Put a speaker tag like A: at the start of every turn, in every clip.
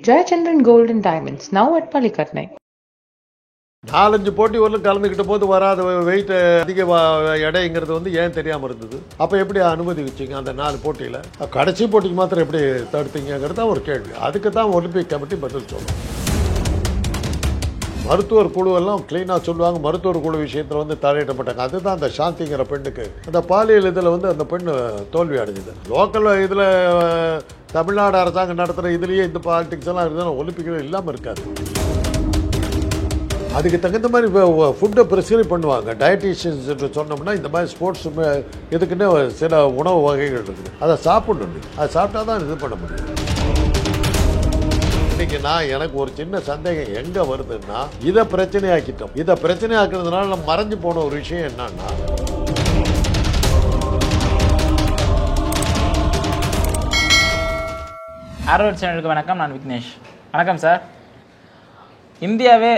A: Jayachandran Gold and Diamonds, now at Palikatnai.
B: 4-5 போட்டி வரலும் கலந்துக்கிட்ட போது வராத வெயிட் அதிக எடைங்கிறது வந்து ஏன் தெரியாமல் இருந்தது. அப்போ எப்படி அனுமதி வச்சிங்க அந்த 4 போட்டியில்? கடைசி போட்டிக்கு மாத்திரம் எப்படி தடுத்தீங்கிறது தான் ஒரு கேள்வி. அதுக்கு தான் ஒலிம்பிக் கமிட்டி பதில் சொல்லணும். மருத்துவர் குழுவெல்லாம் கிளீனாக சொல்லுவாங்க. மருத்துவர் குழு விஷயத்தில் வந்து தலையிடப்பட்டாங்க. அதுதான் அந்த சாந்திங்கிற பெண்ணுக்கு அந்த பாலியல் இதில் வந்து அந்த பெண் தோல்வி அடைஞ்சுது. லோக்கல் இதில் தமிழ்நாடு அரசாங்கம் நடத்துகிற இதுலேயே இந்த பாலிடிக்ஸ் எல்லாம் இருந்தாலும் ஒலிம்பிக்கில் இல்லாமல் இருக்காது. அதுக்கு தகுந்த மாதிரி ஃபுட்டை ப்ரிஸ்கிரைப் பண்ணுவாங்க. டயட்டீஷியன்ஸ் சொன்னோம்னா இந்த மாதிரி ஸ்போர்ட்ஸ் இதுக்குன்னு சில உணவு வகைகள் இருக்குது, அதை சாப்பிடணும். அதை சாப்பிட்டா தான் இது பண்ண முடியும். இன்னைக்கு எனக்கு ஒரு சின்ன சந்தேகம் எங்கே வருதுன்னா, இதை பிரச்சனையாக்கிட்டோம். இதை பிரச்சனையாக்குறதுனால நம்ம மறைஞ்சு போன ஒரு விஷயம் என்னன்னா,
C: ஆரோட் சேனலுக்கு வணக்கம். நான் விக்னேஷ். வணக்கம் சார். இந்தியாவே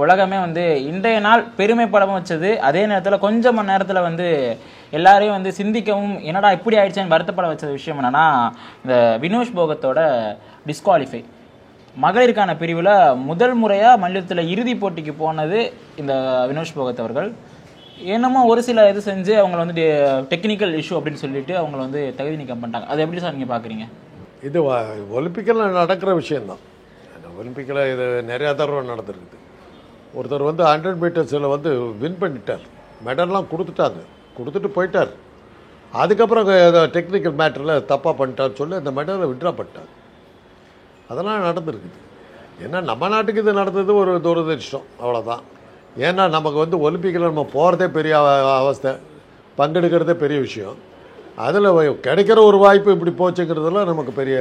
C: உலகமே வந்து இன்றைய நாள் பெருமைப்படவும் வச்சது. அதே நேரத்தில் கொஞ்சம் மணி நேரத்தில் வந்து எல்லாரையும் வந்து சிந்திக்கவும் என்னடா இப்படி ஆயிடுச்சேன்னு வருத்தப்பட வச்ச விஷயம் என்னன்னா, இந்த வினோஷ் போகத்தோட டிஸ்குவாலிஃபை மகளிருக்கான பிரிவில் முதல் முறையாக மல்யுத்தத்தில் இறுதி போட்டிக்கு போனது இந்த வினோஷ் போகத் அவர்கள். என்னமோ ஒரு சில இது செஞ்சு அவங்கள வந்து டெக்னிக்கல் இஷ்யூ அப்படின்னு சொல்லிட்டு அவங்கள வந்து தகுதி நீக்கம் பண்ணிட்டாங்க. அது எப்படி சார் நீங்கள் பார்க்குறீங்க?
B: இது ஒலிம்பிக்கில் நடக்கிற விஷயந்தான். ஒலிம்பிக்கில் இது நிறையா தடவை நடந்திருக்குது. ஒருத்தர் வந்து 100 மீட்டர்ஸில் வந்து வின் பண்ணிட்டார், மெடல்லாம் கொடுத்துட்டாங்க, கொடுத்துட்டு போயிட்டார். அதுக்கப்புறம் டெக்னிக்கல் மேட்டரில் தப்பாக பண்ணிட்டான்னு சொல்லி அந்த மெடலை விட்ரா பண்ணிட்டார். அதெல்லாம் நடந்துருக்குது. ஏன்னா நம்ம நாட்டுக்கு இது நடந்தது ஒரு துரதிர்ஷ்டம், அவ்வளோதான். ஏன்னா நமக்கு வந்து ஒலிம்பிக்கில் நம்ம போகிறதே பெரிய அவஸ்தை, பங்கெடுக்கிறதே பெரிய விஷயம். அதில் கிடைக்கிற ஒரு வாய்ப்பு இப்படி போச்சுங்கிறதுலாம் நமக்கு பெரிய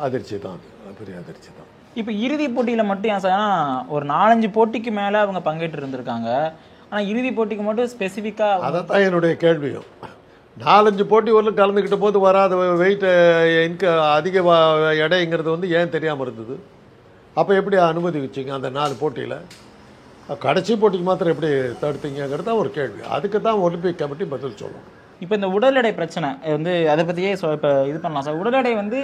B: அதிர்ச்சி தான், பெரிய அதிர்ச்சி தான்.
C: இப்போ இறுதி போட்டியில் மட்டும் ஏன் சார் ஒரு 4-5 போட்டிக்கு மேலே அவங்க பங்கேற்று இருந்திருக்காங்க, ஆனால் இறுதி போட்டிக்கு மட்டும் ஸ்பெசிஃபிக்காக?
B: அதை தான் என்னுடைய கேள்வியும். 4-5 போட்டி வரலும் கலந்துக்கிட்ட போது வராத வெயிட் அதிக எடைங்கிறது வந்து ஏன் தெரியாமல் இருந்தது. அப்போ எப்படி அனுமதி வச்சிங்க அந்த 4 போட்டியில்? கடைசி போட்டிக்கு மாத்திரம் எப்படி தடுத்தீங்கிறது தான் ஒரு கேள்வி. அதுக்கு தான் ஒலிம்பிக் கமிட்டி பதில் சொல்லணும்.
C: இப்போ இந்த உடல் எடை பிரச்சனை வந்து அதை பற்றியே இப்போ இது பண்ணலாம் சார். உடல் எடை வந்து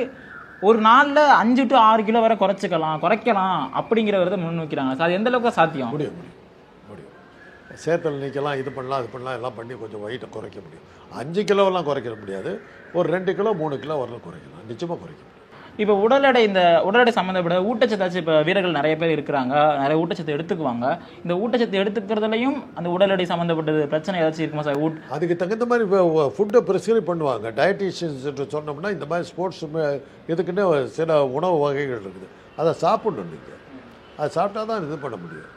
C: ஒரு நாளில் 5 to 6 கிலோ வரை குறைக்கலாம் அப்படிங்கிறத முன் வைக்கிறாங்க சார். அது எந்த அளவுக்கு சாத்தியம்?
B: முடியும். சேத்தல் நீக்கலாம், இது பண்ணலாம், அது பண்ணலாம், எல்லாம் பண்ணி கொஞ்சம் வெயிட்டை குறைக்க முடியும். 5 கிலோவெல்லாம் குறைக்க முடியாது. ஒரு 2 கிலோ 3 கிலோ வரலாம் குறைக்கலாம், நிச்சயமாக குறைக்க முடியும்.
C: இப்போ உடல் எடை சம்மந்தப்பட்ட ஊட்டச்சத்தாச்சு இப்போ வீரர்கள் நிறைய பேர் இருக்கிறாங்க, நிறைய ஊட்டச்சத்து எடுத்துக்குவாங்க. இந்த ஊட்டச்சத்து எடுத்துக்கிறதுலையும் அந்த உடல் எடை சம்மந்தப்பட்டது பிரச்சனை ஏதாச்சும் இருக்குமா சார்?
B: அதுக்கு தகுந்த மாதிரி ஃபுட்டை ப்ரிஸ்கிரைப் பண்ணுவாங்க. டயட்டீஷியன்ஸ் சொன்னோம்னா இந்த மாதிரி ஸ்போர்ட்ஸ் இதுக்குன்னு சில உணவு வகைகள் இருக்குது, அதை சாப்பிடணும். நீங்கள் அதை சாப்பிட்டா தான் இது பண்ண முடியும்.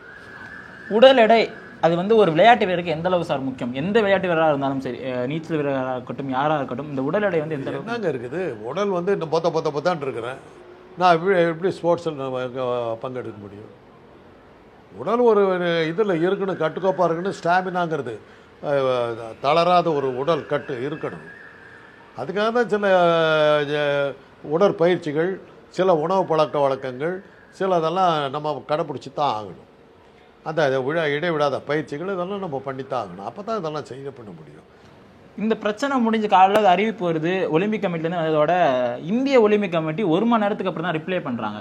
C: உடல் எடை அது வந்து ஒரு விளையாட்டு வீரருக்கு எந்த அளவு சார் முக்கியம்? எந்த விளையாட்டு வீரராக இருந்தாலும் சரி, நீச்சல் வீரராக இருக்கட்டும், யாராக இருக்கட்டும், இந்த உடல் எடை வந்து எந்த அளவுக்கு
B: என்னங்க இருக்குது? உடல் வந்து இந்த பொத்தான் இருக்கிறேன், நான் எப்படி ஸ்போர்ட்ஸில் பங்கெடுக்க முடியும்? உடல் ஒரு இதில் இருக்கணும், கட்டுக்கோப்பாக இருக்கணும். ஸ்டாமினாங்கிறது தளராத ஒரு உடல் கட்டு இருக்கணும். அதுக்காக தான் சில உடற்பயிற்சிகள், சில உணவு பழக்க வழக்கங்கள், சிலதெல்லாம் நம்ம கடைப்பிடிச்சி தான் ஆகணும். அந்த இடைவிடாத பயிற்சிகள் இதெல்லாம் நம்ம பண்ணித்தான் ஆகணும். அப்போ தான் இதெல்லாம் செய்ய பண்ண முடியும்.
C: இந்த பிரச்சனை முடிஞ்ச காலையில் அறிவிப்பு வருது ஒலிம்பிக் கமிட்டிலேருந்து. அதோட இந்திய ஒலிம்பிக் கமிட்டி 1 மணி நேரத்துக்கு அப்புறம் தான் ரிப்ளை பண்ணுறாங்க.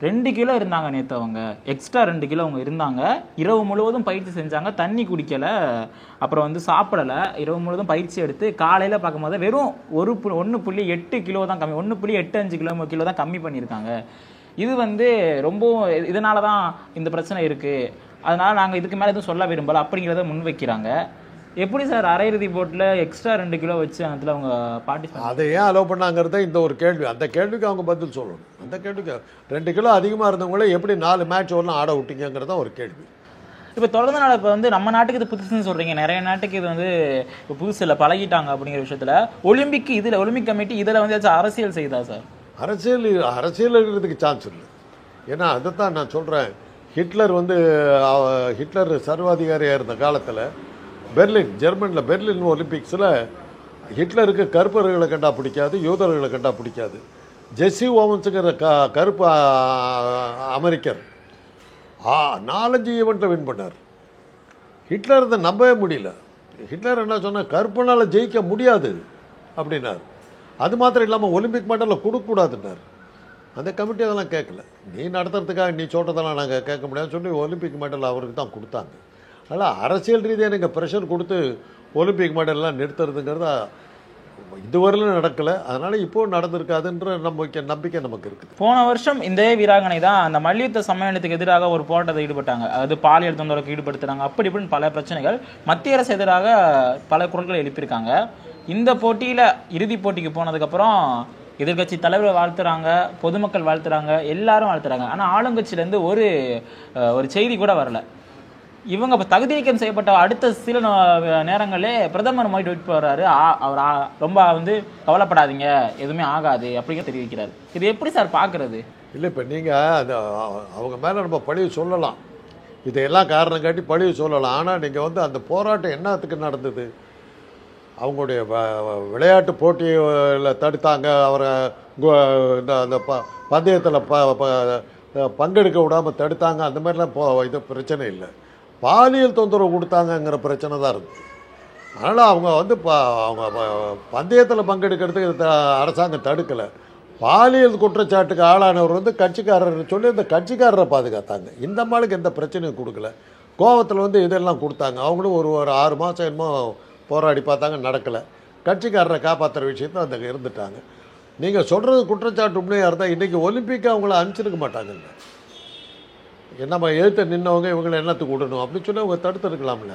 C: 2 கிலோ இருந்தாங்க நேற்று, அவங்க எக்ஸ்ட்ரா 2 கிலோ அவங்க இருந்தாங்க. இரவு முழுவதும் பயிற்சி செஞ்சாங்க, தண்ணி குடிக்கலை, அப்புறம் வந்து சாப்பிடலை. இரவு முழுவதும் பயிற்சி எடுத்து காலையில் பார்க்கும்போது வெறும் 1.8 கிலோ தான் கம்மி, 1.85 கிலோ தான் கம்மி பண்ணியிருக்காங்க. இது வந்து ரொம்ப இதனால தான் இந்த பிரச்சனை இருக்குது, அதனால் நாங்கள் இதுக்கு மேலே எதுவும் சொல்ல விரும்பலை அப்படிங்கிறத முன்வைக்கிறாங்க. எப்படி சார் அரையிறுதி போட்டில் எக்ஸ்ட்ரா 2 கிலோ வச்சு அதில் அவங்க பார்ட்டிசிபேட்
B: அதை ஏன் அலோவ் பண்ணாங்கிறத இந்த ஒரு கேள்வி. அந்த கேள்விக்கு அவங்க பதில் சொல்லணும். அந்த கேள்விக்கு 2 கிலோ அதிகமாக இருந்தவங்களே எப்படி 4 மேட்ச் வரலாம் ஆட விட்டீங்கிறத ஒரு கேள்வி.
C: இப்போ தொடர்ந்து நாள் இப்போ வந்து நம்ம நாட்டுக்கு இது புதுசுன்னு சொல்கிறீங்க, நிறைய நாட்டுக்கு இது வந்து இப்போ புதுசு இல்லை, பழகிட்டாங்க அப்படிங்கிற விஷயத்தில். ஒலிம்பிக் கமிட்டி இதில் வந்து ஏதாச்சும் அரசியல் செய்தா சார்?
B: அரசியல் இருக்கிறதுக்கு சான்ஸ் இல்லை. ஏன்னா அதை தான் நான் சொல்கிறேன். ஹிட்லர் சர்வாதிகாரியாக இருந்த காலத்தில் ஜெர்மனியில் பெர்லின் ஒலிம்பிக்ஸில் ஹிட்லருக்கு கருப்பர்களை கண்டா பிடிக்காது, யூதர்களை கண்டா பிடிக்காது. ஜெஸ்ஸி ஓவன்ஸுங்கிற கருப்பு அமெரிக்கர் 4-5 ஈவெண்ட்டில் வின் பண்ணார். ஹிட்லர் இதை நம்பவே முடியல. ஹிட்லர் என்ன சொன்னால், கருப்பனால் ஜெயிக்க முடியாது அப்படின்னார். அது மாத்திரம் இல்லாமல் ஒலிம்பிக் மெடலில் கொடுக்கக்கூடாதுன்னார். அந்த கமிட்டி அதெல்லாம் கேட்கல. நீ நடத்துறதுக்காக நீ சொல்கிறதெல்லாம் நாங்கள் கேட்க முடியாதுன்னு சொல்லி ஒலிம்பிக் மெடல் அவருக்கு தான் கொடுத்தாங்க. அதனால் அரசியல் ரீதியாக நீங்கள் ப்ரெஷர் கொடுத்து ஒலிம்பிக் மெடல்லாம் நிறுத்துறதுங்கிறத இதுவரையிலும் நடக்கலை. அதனால் இப்போ நடந்திருக்காதுன்ற நம்பிக்கை நமக்கு இருக்குது.
C: போன வருஷம் இந்த வீராங்கனை தான் அந்த மல்யுத்த சம்மேளனத்துக்கு எதிராக ஒரு போராட்டத்தை ஈடுபட்டாங்க. அது பாலியல் தொந்தரவுக்கு ஈடுபடுத்துறாங்க, அப்படி இப்படின்னு பல பிரச்சனைகள் மத்திய அரசு எதிராக பல குரல்களை எழுப்பியிருக்காங்க. இந்த போட்டியில் இறுதிப் போட்டிக்கு போனதுக்கப்புறம் எதிர்கட்சி தலைவரை வாழ்த்துறாங்க, பொதுமக்கள் வாழ்த்துறாங்க, எல்லாரும் வாழ்த்துறாங்க. ஆனால் ஆளுங்கட்சியிலேருந்து ஒரு செய்தி கூட வரல. இவங்க இப்போ தகுதி நீக்கம் செய்யப்பட்ட அடுத்த சில நேரங்களே பிரதமர் மோடி ட்வீட் போடுறாரு, அவர் ரொம்ப கவலைப்படாதீங்க, எதுவுமே ஆகாது அப்படிங்கிற தெரிவிக்கிறார். இது எப்படி சார் பார்க்கறது?
B: இல்லை, இப்போ நீங்கள் அது அவங்க மேலே நம்ம பழிவு சொல்லலாம், இதையெல்லாம் காரணம் காட்டி பழிவு சொல்லலாம். ஆனால் நீங்கள் அந்த போராட்டம் என்னத்துக்கு நடந்தது? அவங்களுடைய விளையாட்டு போட்டியில் தடுத்தாங்க, அவரை அந்த பந்தயத்தில் பங்கெடுக்க விடாமல் தடுத்தாங்க, அந்த மாதிரிலாம் இது பிரச்சனை இல்லை. பாலியல் தொந்தரவு கொடுத்தாங்கங்கிற பிரச்சனை தான் இருக்குது. அதனால் அவங்க அவங்க பந்தயத்தில் பங்கெடுக்கிறதுக்கு அரசாங்கம் தடுக்கலை. பாலியல் குற்றச்சாட்டுக்கு ஆளானவர் கட்சிக்காரர் சொல்லி அந்த கட்சிக்காரரை பாதுகாத்தாங்க. இந்த மாளுக்கு எந்த பிரச்சனையும் கொடுக்கல. கோவத்தில் இதெல்லாம் கொடுத்தாங்க. அவங்களும் ஒரு 6 மாதம் என்னமோ போராடி பார்த்தாங்க, நடக்கலை. கட்சிக்காரரை காப்பாற்றுற விஷயத்தை இருந்துட்டாங்க. நீங்கள் சொல்கிறது குற்றச்சாட்டு உண்மையாக இருந்தால் இன்றைக்கி ஒலிம்பிக்கு அவங்கள அனுப்பிச்சிருக்க மாட்டாங்கல்ல. நம்ம எழுத்த நின்னவங்க இவங்களை என்னத்துக்கு விடணும் அப்படின்னு சொல்லி அவங்க தடுத்துருக்கலாம்ல.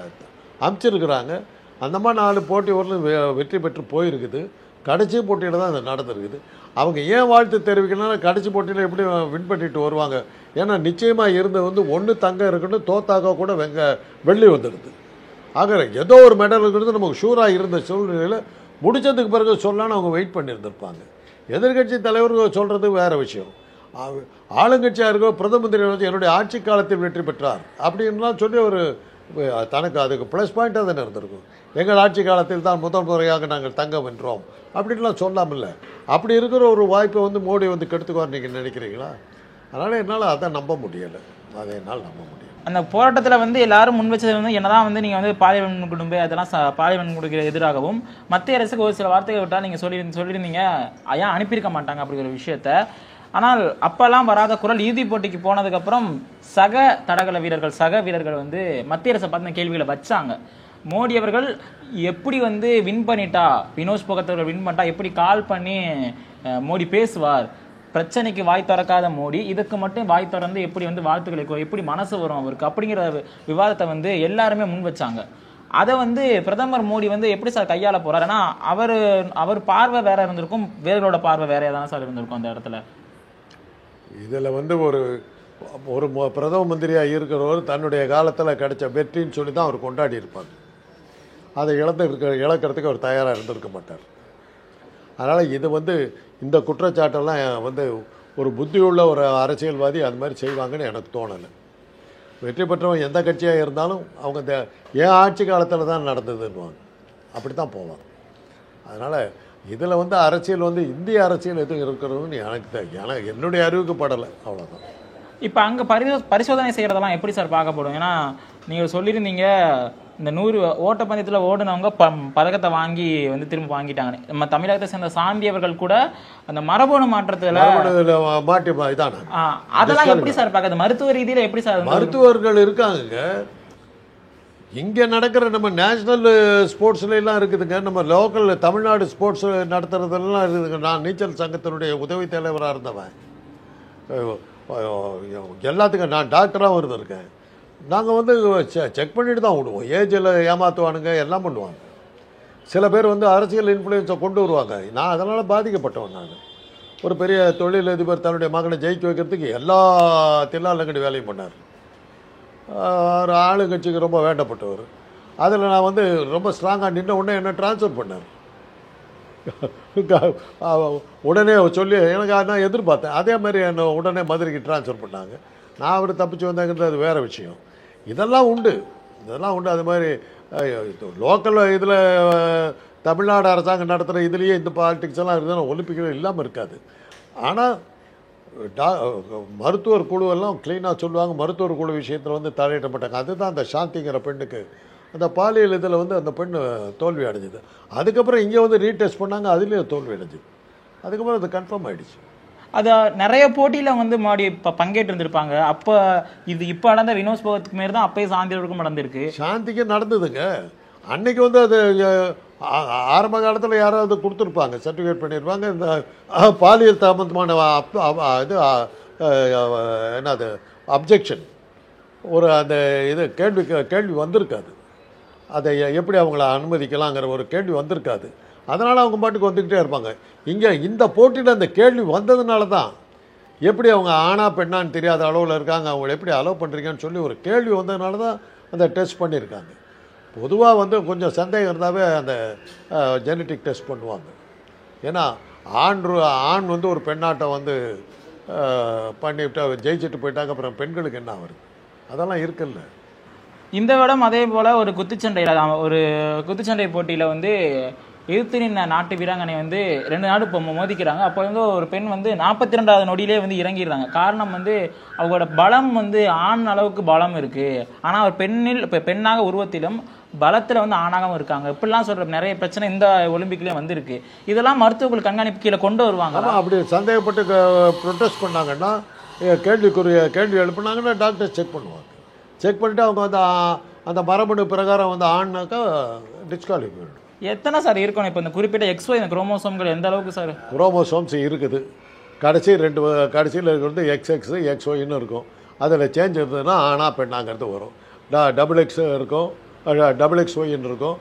B: அனுப்பிச்சிருக்கிறாங்க. அந்த மாதிரி 4 போட்டி வரலும் வெற்றி பெற்று போயிருக்குது. கடைசி போட்டியில் தான் அது நடந்திருக்குது. அவங்க ஏன் வாழ்த்து தெரிவிக்கணும்னா கடைசி போட்டியில் எப்படி வின் பண்ணிட்டு வருவாங்க? ஏன்னா நிச்சயமாக இருந்த ஒன்று தங்கம் இருக்கணும், தோத்தாக கூட வெள்ளி வந்துடுது. ஆக ஏதோ ஒரு மெடல் இருக்கிறது நமக்கு ஷூராக இருந்த சூழ்நிலையில் முடித்ததுக்கு பிறகு சொல்லலான்னு அவங்க வெயிட் பண்ணியிருந்திருப்பாங்க. எதிர்கட்சி தலைவர் சொல்கிறது வேறு விஷயம். ஆளுங்கட்சியாக இருக்கோ பிரதம மந்திரி என்னுடைய ஆட்சி காலத்தில் வெற்றி பெற்றார் அப்படின்லாம் சொல்லி ஒரு தனக்கு அதுக்கு ப்ளஸ் பாயிண்ட்டாக தானே இருந்திருக்கும். எங்கள் ஆட்சி காலத்தில் தான் முதல் முறையாக நாங்கள் தங்கம் வென்றோம் அப்படின்லாம் சொல்லாமல்ல. அப்படி இருக்கிற ஒரு வாய்ப்பை மோடி கெடுத்துக்குவார் நீங்கள் நினைக்கிறீங்களா? அதனால் என்னால் அதை நம்ப முடியலை. அதை என்னால் நம்ப முடியும்.
C: அந்த போராட்டத்தில் எல்லாரும் முன் வச்சது என்னதான் நீங்கள் பாலியல் குடும்பம் அதெல்லாம் பாலியல் கொடுக்கிற எதிராகவும் மத்திய அரசுக்கு ஒரு சில வார்த்தைகள் விட்டால் நீங்கள் சொல்லியிருந்தீங்க ஏன் அனுப்பியிருக்க மாட்டாங்க அப்படி ஒரு விஷயத்த. ஆனால் அப்பெல்லாம் வராத குரல் இறுதிப் போட்டிக்கு போனதுக்கப்புறம் சக வீரர்கள் மத்திய அரசை பார்த்து கேள்விகளை வச்சாங்க. மோடி அவர்கள் எப்படி வின் பண்ணிட்டா, வினோத் போகத் அவர்கள் வின் பண்ணிட்டா எப்படி கால் பண்ணி மோடி பேசுவார், பிரச்சனைக்கு வாய் திறக்காத மோடி இதுக்கு மட்டும் வாய் திறந்து எப்படி வாழ்த்துக்களை எப்படி மனசு வரும் அவருக்கு அப்படிங்கிற விவாதத்தை எல்லாருமே முன் வச்சாங்க. அதை பிரதமர் மோடி எப்படி சார் கையாள போறாரு? ஏன்னா அவர் பார்வை வேற இருந்திருக்கும், வேர்களோட பார்வை வேற ஏதான சார் இருந்திருக்கும் அந்த இடத்துல.
B: இதில் ஒரு பிரதம மந்திரியாக இருக்கிறவர் தன்னுடைய காலத்தில் கிடைச்ச வெற்றின்னு சொல்லி தான் அவர் கொண்டாடி இருப்பார். அதை இழக்கிறதுக்கு அவர் தயாராக இருந்திருக்க மாட்டார். அதனால் இது இந்த குற்றச்சாட்டெல்லாம் ஒரு புத்தியுள்ள ஒரு அரசியல்வாதி அது மாதிரி செய்வாங்கன்னு எனக்கு தோணலை. வெற்றி பெற்றவங்க எந்த கட்சியாக இருந்தாலும் அவங்க ஏன் ஆட்சி காலத்தில் தான் நடந்ததுன்னுவாங்க, அப்படி தான் போவாங்க. அதனால் இதில் அரசியல் இந்திய அரசியல் எதுவும் இருக்கிறதுன்னு எனக்கு என்னுடைய அறிவுக்கு படலை, அவ்வளோதான்.
C: இப்போ அங்கே பரிசோதனை செய்கிறதெல்லாம் எப்படி சார் பார்க்கப்படும்? ஏன்னா நீங்கள் சொல்லியிருந்தீங்க இந்த 100 ஓட்டப்பந்தயத்தில் ஓடுனவங்க பதக்கத்தை வாங்கி திரும்ப வாங்கிட்டாங்க. நம்ம தமிழகத்தை சேர்ந்த சாந்தி அவர்கள் கூட அந்த மரபணு மாற்றத்தில்
B: மாட்டி இதான
C: அதெல்லாம் எப்படி சார் பார்க்குறது? மருத்துவ ரீதியில் எப்படி சார்?
B: மருத்துவர்கள் இருக்காங்க இங்கே நடக்கிற நம்ம நேஷ்னல் ஸ்போர்ட்ஸ்லாம் இருக்குதுங்க. நம்ம லோக்கல் தமிழ்நாடு ஸ்போர்ட்ஸ் நடத்துறதுலாம் இருக்குதுங்க. நான் நீச்சல் சங்கத்தினுடைய உதவி தலைவராக இருந்தவன். எல்லாத்துக்கும் நான் டாக்டராகவும் இருந்திருக்கேன். நாங்கள் செக் பண்ணிட்டு தான் விடுவோம். ஏஜில் ஏமாற்றுவானுங்க, எல்லாம் பண்ணுவாங்க. சில பேர் அரசியல் இன்ஃப்ளூயன்ஸை கொண்டு வருவாங்க. நான் அதனால் பாதிக்கப்பட்டவன். நான் ஒரு பெரிய தொழிலதிபர் தன்னுடைய மகனை ஜெயிக்க வைக்கிறதுக்கு எல்லா தில்லாலங்கடி வேலையும் பண்ணார். ஒரு ஆளுங்கட்சிக்கு ரொம்ப வேண்டப்பட்டவர். அதில் நான் ரொம்ப ஸ்ட்ராங்காக நின்ன உடனே என்ன ட்ரான்ஸ்ஃபர் பண்ணார். உடனே சொல்லி எனக்கு நான் எதிர்பார்த்தேன். அதே மாதிரி என்னை உடனே மதுரைக்கு ட்ரான்ஸ்ஃபர் பண்ணாங்க. நான் அவர் தப்பிச்சு வந்தாங்கிறது அது வேறு விஷயம். இதெல்லாம் உண்டு. அது மாதிரி லோக்கல் இதில் தமிழ்நாடு அரசாங்கம் நடத்துகிற இதுலேயே இந்த பாலிடிக்ஸ் எல்லாம் இருந்தால் ஒலிம்பிக்கில் இல்லாமல் இருக்காது. ஆனால் மருத்துவர் குழுவெல்லாம் க்ளீனாக சொல்லுவாங்க. மருத்துவர் குழு விஷயத்தில் தலையிட மாட்டாங்க. அதுதான் அந்த சாந்திங்கிற பெண்ணுக்கு அந்த பாலியல் இதில் அந்த பெண் தோல்வி அடைஞ்சிது. அதுக்கப்புறம் இங்கே ரீடெஸ்ட் பண்ணாங்க, அதுலேயும் தோல்வி அடைஞ்சிது. அதுக்கப்புறம் அது கன்ஃபார்ம் ஆகிடுச்சு.
C: அது நிறைய போட்டியில வந்து மாடி பங்கேற்று இருந்திருப்பாங்க. அப்ப இது இப்ப நடந்த வினோத் போகத்துக்கு மேல தான் அப்பயே சாந்தியவருக்கும் நடந்திருக்கு.
B: சாந்திக்கு நடந்ததுங்க. அன்னைக்கு வந்து அது ஆரம்ப காலத்தில் யாராவது கொடுத்துருப்பாங்க, சர்டிஃபிகேட் பண்ணியிருப்பாங்க. இந்த பாலியல் சம்பந்தமான இது என்னது அப்ஜெக்ஷன் ஒரு அந்த இது கேள்வி வந்திருக்காது. அதை எப்படி அவங்கள அனுமதிக்கலாங்கிற ஒரு கேள்வி வந்திருக்காது. அதனால் அவங்க பாட்டுக்கு வந்துக்கிட்டே இருப்பாங்க. இங்கே இந்த போட்டியில் அந்த கேள்வி வந்ததுனால தான் எப்படி அவங்க ஆணா பெண்ணான்னு தெரியாத அளவில் இருக்காங்க, அவங்கள எப்படி அலோவ் பண்ணுறீங்கன்னு சொல்லி ஒரு கேள்வி வந்ததுனால தான் அந்த டெஸ்ட் பண்ணியிருக்காங்க. பொதுவாக வந்து கொஞ்சம் சந்தேகம் இருந்தாவே அந்த ஜெனட்டிக் டெஸ்ட் பண்ணுவாங்க. ஏன்னா ஆண் வந்து ஒரு பெண்ணாட்டம் வந்து பண்ணிவிட்டு ஜெயிச்சுட்டு போயிட்டாங்க, அப்புறம் பெண்களுக்கு என்ன வருது, அதெல்லாம் இருக்குல்ல.
C: இந்த விடம் அதே போல ஒரு குத்துச்சண்டை போட்டியில வந்து எதிர்த்து நின்ன நாட்டு வீராங்கனை வந்து 2 நாடு இப்போ மோதிக்கிறாங்க. அப்போ வந்து ஒரு பெண் வந்து 42வது நொடியிலே வந்து இறங்கிடுறாங்க. காரணம் வந்து அவங்களோட பலம் வந்து ஆண் அளவுக்கு பலம் இருக்கு, ஆனால் அவர் பெண்ணாக உருவத்திலும் பலத்தில் வந்து ஆணாகவும் இருக்காங்க. இப்படிலாம் சொல்ற நிறைய பிரச்சனை இந்த ஒலிம்பிக்லேயே வந்திருக்கு. இதெல்லாம் மருத்துவர்கள் கண்காணிப்பு கீழே கொண்டு வருவாங்க.
B: அப்படி சந்தேகப்பட்டு ப்ரொட்டஸ்ட் பண்ணாங்கன்னா, கேள்வி எழுப்புனாங்கன்னா டாக்டர் செக் பண்ணுவாங்க. செக் பண்ணிவிட்டு அவங்க வந்து அந்த மரபணு பிரகாரம் வந்து ஆண்னாக்கா டிஸ்குவாலிஃபை பண்ணிடும்.
C: எத்தனை சார் இருக்கணும் இப்போ இந்த குறிப்பிட்ட XY இந்த குரோமோசோம்கள் எந்த அளவுக்கு சார்?
B: குரோமோசோம்ஸ் இருக்குது. கடைசியில் இருக்கிறது XX XYன்னு இருக்கும். அதில் சேஞ்ச் இருந்ததுன்னா ஆனா பெண்ணாங்கிறது வரும். XX இருக்கும், XXYன்னு இருக்கும்,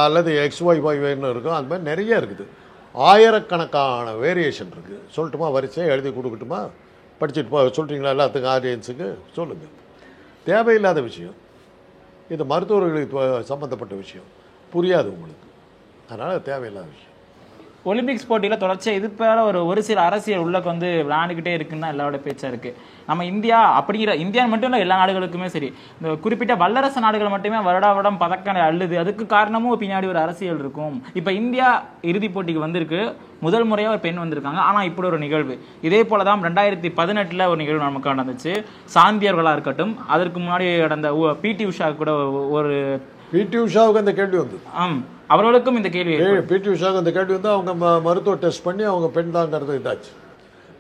B: அல்லது XYYன்னு இருக்கும். அந்த மாதிரி நிறைய இருக்குது. ஆயிரக்கணக்கான வேரியேஷன் இருக்குது. சொல்லட்டுமா? வரிசையை எழுதி கொடுக்கட்டுமா? படிச்சுட்டு சொல்கிறீங்களா எல்லாத்துக்கும் ஆடியன்ஸுக்கு? சொல்லுங்கள். தேவையில்லாத விஷயம் இது, மருத்துவர்களுக்கு சம்மந்தப்பட்ட விஷயம், புரியாது உங்களுக்கு, அதனால் தேவையில்லாத விஷயம்.
C: ஒலிம்பிக்ஸ் போட்டியில் தொடர்ச்சியாக இது போல ஒரு சில அரசியல் உள்ளக்கு வந்து விளையாண்டுக்கிட்டே இருக்குன்னு தான் எல்லாரோட பேச்சாக இருக்குது. நம்ம இந்தியா மட்டும் இல்லை, எல்லா நாடுகளுக்குமே சரி, இந்த குறிப்பிட்ட வல்லரசு நாடுகள் மட்டுமே வருடம் பதக்கம் அள்ளுது. அதுக்கு காரணமும் பின்னாடி ஒரு அரசியல் இருக்கும். இப்போ இந்தியா இறுதிப் போட்டிக்கு வந்திருக்கு, முதல் முறையாக ஒரு பெண் வந்திருக்காங்க. ஆனால் இப்படி ஒரு நிகழ்வு இதே போல தான் 2018 ஒரு நிகழ்வு நமக்கு நடந்துச்சு. சாந்தியர்களாக இருக்கட்டும், அதற்கு முன்னாடி நடந்த PT உஷா கூட ஒரு
B: PT உஷாவுக்கு அந்த கேள்வி வந்து
C: அவர்களுக்கும் இந்த கேள்வி
B: PT உஷாவுக்கு அந்த கேள்வி வந்து அவங்க மருத்துவ டெஸ்ட் பண்ணி அவங்க பெண் தான்ங்கிறது இதாச்சு.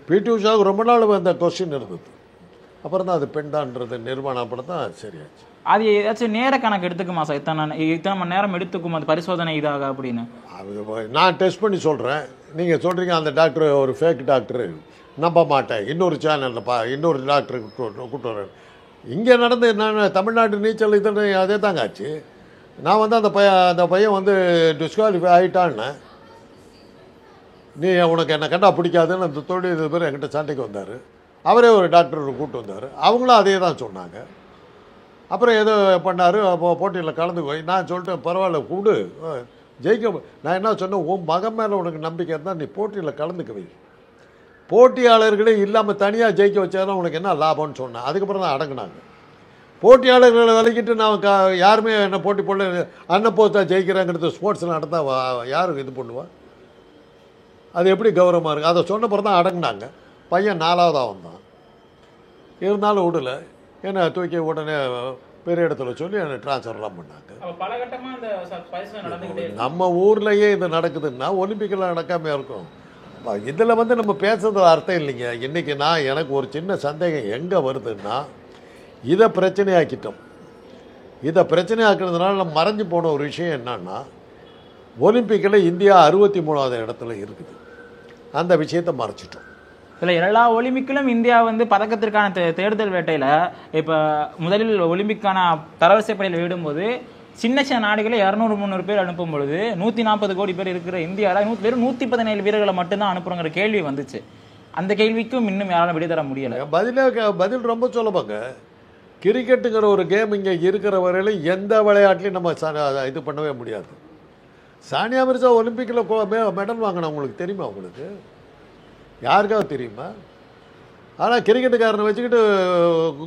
B: PT உஷாவுக்கு ரொம்ப நாள் அந்த கொஸ்டின் இருந்தது. அப்புறம் தான் அது பெண் தான்ன்றது நிர்மாணம் அப்புறம் தான் சரியாச்சு.
C: அது ஏதாச்சும் நேர கணக்கு எடுத்துக்குமா சார்? இத்தனை மணி நேரம் எடுத்துக்கும் அந்த பரிசோதனை இதாக அப்படின்னு?
B: நான் டெஸ்ட் பண்ணி சொல்கிறேன், நீங்கள் சொல்கிறீங்க அந்த டாக்டர் ஒரு ஃபேக் டாக்டரு, நம்ப மாட்டேன், இன்னொரு சேனலில் இன்னொரு டாக்டருக்கு கூப்பிட்டு வரேன். இங்கே நடந்து நான் தமிழ்நாட்டு நீச்சல் இதுன்னு அதே தாங்க ஆச்சு. நான் வந்து அந்த பையன் வந்து டிஸ்குவாலிஃபை ஆகிட்டான்னு, நீ உனக்கு என்ன கண்டா பிடிக்காதுன்னு அந்த தொழில் இது பேர் என்கிட்ட சண்டைக்கு வந்தார். அவரே ஒரு டாக்டர் கூப்பிட்டு வந்தார், அவங்களும் அதே தான் சொன்னாங்க. அப்புறம் ஏதோ பண்ணார், அப்போ போட்டியில் கலந்து போய் நான் சொல்லிட்டேன், பரவாயில்ல கூடு ஜெயிக்க. நான் என்ன சொன்னேன், உன் மகன் மேலே உனக்கு நம்பிக்கை இருந்தால் நீ போட்டியில் கலந்துக்க வை, போட்டியாளர்களே இல்லாமல் தனியாக ஜெயிக்க வச்சாதான் உனக்கு என்ன லாபம்னு சொன்னேன். அதுக்கப்புறம் தான் அடங்கினாங்க. போட்டியாளர்களை விலகிட்டு நான் யாருமே என்ன போட்டி போடல, அண்ணன் போஸ்டா ஜெயிக்கிறாங்கிறது ஸ்போர்ட்ஸில் நடந்தால் யாருக்கு இது பண்ணுவா? அது எப்படி கௌரவமாக இருக்குது? அதை சொன்னப்பறம் தான் அடங்கினாங்க. பையன் 4ஆவதாக வந்தான், இருந்தாலும் விடலை. என்ன தூக்கி உடனே பெரிய இடத்துல சொல்லி என்னை ட்ரான்ஸ்ஃபர்லாம் பண்ணாங்க. நம்ம ஊர்லேயே இது நடக்குதுன்னா ஒலிம்பிக்கில் நடக்காமல் இருக்கும். இதில் வந்து நம்ம பேசுறது அர்த்தம் இல்லைங்க. இன்றைக்கி எனக்கு ஒரு சின்ன சந்தேகம் எங்கே வருதுன்னா, இதை பிரச்சனையாக்கிட்டோம். இதை பிரச்சனையாக்குறதுனால நம்ம மறைஞ்சு போன ஒரு விஷயம் என்னன்னா, ஒலிம்பிக்கில் இந்தியா 63வது இடத்துல இருக்குது. அந்த விஷயத்தை மறைச்சிட்டோம்.
C: இல்லை, எல்லா ஒலிம்பிக்கிலும் இந்தியா வந்து பதக்கத்திற்கான தேடுதல் வேட்டையில் இப்போ முதலில் ஒலிம்பிக்கான தரவரிசைப்படையில் விடும்போது சின்ன சின்ன நாடுகளை 200-300 பேர் அனுப்பும் பொழுது 140 கோடி பேர் இருக்கிற இந்தியாவில் வெறும் 117 வீரர்களை மட்டும்தான் அனுப்புறங்கிற கேள்வி வந்துச்சு. அந்த கேள்விக்கும் இன்னும் யாராலும் விடை தர முடியலை.
B: பதில் ரொம்ப சொல்லப்பாங்க. கிரிக்கெட்டுங்கிற ஒரு கேம் இங்கே இருக்கிற வரையிலும் எந்த விளையாட்டுலையும் நம்ம இது பண்ணவே முடியாது. சானியா மிர்சா ஒலிம்பிக்கில் மெடல் வாங்கினா உங்களுக்கு தெரியுமா? உங்களுக்கு யாருக்காவது தெரியுமா? ஆனால் கிரிக்கெட்டுக்காரனை வச்சுக்கிட்டு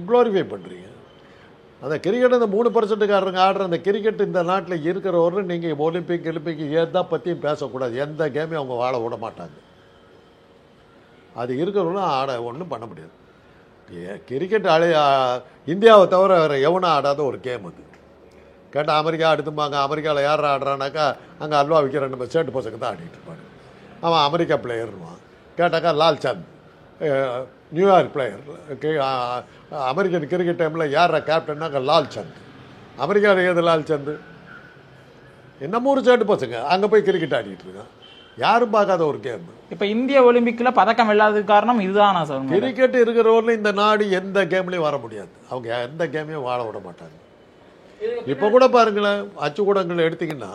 B: குளோரிஃபை பண்ணுறீங்க. அந்த கிரிக்கெட் அந்த 3% ஆடுற அந்த கிரிக்கெட் இந்த நாட்டில் இருக்கிறவரும் நீங்கள் ஒலிம்பிக் எதை பற்றியும் பேசக்கூடாது. எந்த கேமையும் அவங்க வாழ விட மாட்டாங்க. அது இருக்கிறவங்களும் ஒன்றும் பண்ண முடியாது. கிரிக்கெட் இந்தியாவை தவிர வேறு எவனும் ஆடாத ஒரு கேம் அது. கேட்டால் அமெரிக்கா அடுத்துப்பாங்க. அமெரிக்காவில் யார் ஆடுறானாக்கா அங்கே அல்வா விற்கிற நம்ம சேட்டு பசங்க தான் ஆடிட்டு இருப்பாங்க. அவன் அமெரிக்கா பிளேயர்னுவான். கேட்டாக்கா Lal Chand New York player American cricket டைமில் யாரா கேப்டன்னாங்க லால் சந்த். அமெரிக்காவில் ஏது லால் சந்த்? என்னமோ ஒரு சேட்டு பசங்க அங்கே போய் கிரிக்கெட் ஆடிட்டு இருக்கான். யாரும் பார்க்காத ஒரு கேம்.
C: இப்போ இந்திய ஒலிம்பிக்ல பதக்கம் இல்லாததுக்கு காரணம் இதுதானா சார்?
B: கிரிக்கெட் இருக்கிறவரில் இந்த நாடு எந்த கேம்லையும் வர முடியாது. அவங்க எந்த கேமையும் வாழ விட மாட்டாங்க. இப்போ கூட பாருங்களேன், அச்சுக்கூடங்கள் எடுத்திங்கன்னா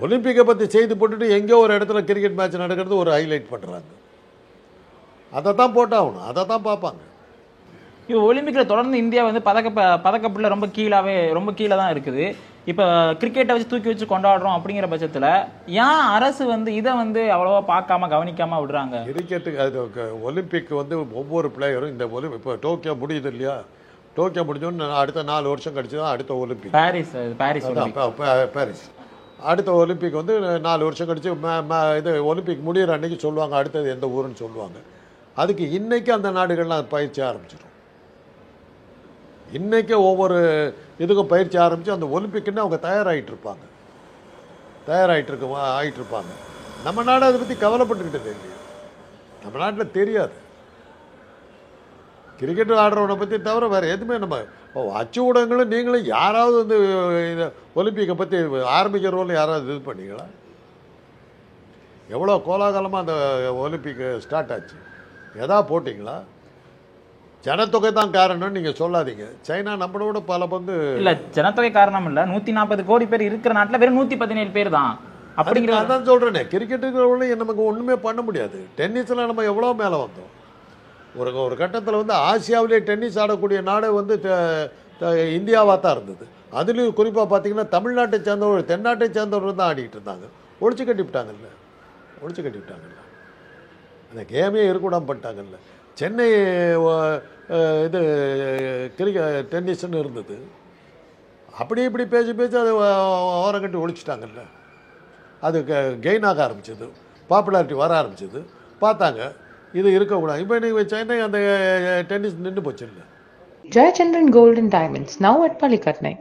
B: ஒலிம்பிக்கை பற்றி செய்தி போட்டுட்டு எங்கேயோ ஒரு இடத்துல கிரிக்கெட் மேட்ச் நடக்கிறது ஒரு ஹைலைட் பண்ணுறாங்க. அதை தான் போட்டாகணும், அதை தான் பார்ப்பாங்க.
C: இப்போ ஒலிம்பிக்ல தொடர்ந்து இந்தியா வந்து பதக்கப்புல ரொம்ப கீழே தான் இருக்குது. இப்போ கிரிக்கெட்டை வச்சு தூக்கி வச்சு கொண்டாடுறோம் அப்படிங்கிற பட்சத்தில் ஏன் அரசு வந்து இதை வந்து அவ்வளோவா பார்க்காம கவனிக்காம விடுறாங்க?
B: கிரிக்கெட்டுக்கு அது ஒலிம்பிக் வந்து ஒவ்வொரு பிளேயரும் இந்த இப்போ டோக்கியோ முடியுது இல்லையா, டோக்கியோ முடிஞ்சோன்னு அடுத்த 4 வருஷம் கழிச்சு தான் அடுத்த ஒலிம்பிக். பாரிஸ் அடுத்த ஒலிம்பிக் வந்து 4 வருஷம் கழிச்சு இது ஒலிம்பிக் முடிகிற அன்னைக்கு சொல்லுவாங்க அடுத்தது எந்த ஊருன்னு சொல்லுவாங்க. அதுக்கு இன்னைக்கு அந்த நாடுகள்லாம் பயிற்சி ஆரம்பிச்சிடும். இன்றைக்கே ஒவ்வொரு இதுக்கும் பயிற்சி ஆரம்பித்து அந்த ஒலிம்பிக்குன்னு அவங்க தயாராகிட்டு இருப்பாங்க. நம்ம நாடு அதை பற்றி கவலைப்பட்டுக்கிட்டது இல்லையா? நம்ம நாட்டில் தெரியாது. கிரிக்கெட் ஆடுறவனை பற்றி தவிர வேறு எதுவுமே நம்ம அச்சு ஊடகங்களும் நீங்களும் யாராவது வந்து ஒலிம்பிக்கை பற்றி ஆரம்பிக்கிறவங்களும் யாராவது இது பண்ணீங்களா? எவ்வளோ கோலாகலமாக அந்த ஒலிம்பிக் ஸ்டார்ட் ஆச்சு, எதா போட்டிங்களா? ஜனத்தொகை தான் காரணம்னு நீங்க சொல்லாதீங்க. சைனா நம்மளோட பல பங்கு
C: இல்ல, ஜனத்தொகை காரணம் இல்ல. 140 கோடி பேர் இருக்கிற நாட்டில் வெறும் 117 பேர் தான். அப்படிங்கிற
B: அதான் சொல்றேனே, கிரிக்கெட்டுக்கு நமக்கு ஒண்ணுமே பண்ண முடியாது. டென்னிஸ்ல நம்ம எவ்வளோ மேலே வந்தோம். ஒரு கட்டத்தில் வந்து ஆசியாவிலே டென்னிஸ் ஆடக்கூடிய நாடு வந்து இந்தியாவாக தான் இருந்தது. அதுலேயும் குறிப்பாக பார்த்தீங்கன்னா தமிழ்நாட்டை சேர்ந்தவர் தென்னாட்டை சேர்ந்தவர் தான் ஆடிக்கிட்டு இருந்தாங்க. ஒழிச்சு கட்டிவிட்டாங்கல்ல. அந்த கேமே இருக்கக்கூடாம பண்ணிட்டாங்கல்ல. சென்னை இது டென்னிஸ்ன்னு இருந்தது. அப்படி இப்படி பேசி அதை ஓரம் கட்டி ஒழிச்சிட்டாங்கல்ல. அது கெயின் ஆக ஆரம்பிச்சது, பாப்புலாரிட்டி வர ஆரம்பிச்சது. பார்த்தாங்க இது இருக்கக்கூடாது. இப்போ நீங்கள் சென்னை அந்த டென்னிஸ் நின்று போச்சு இல்லை.
A: Jayachandran Gold and Diamonds, now at Palikatnai.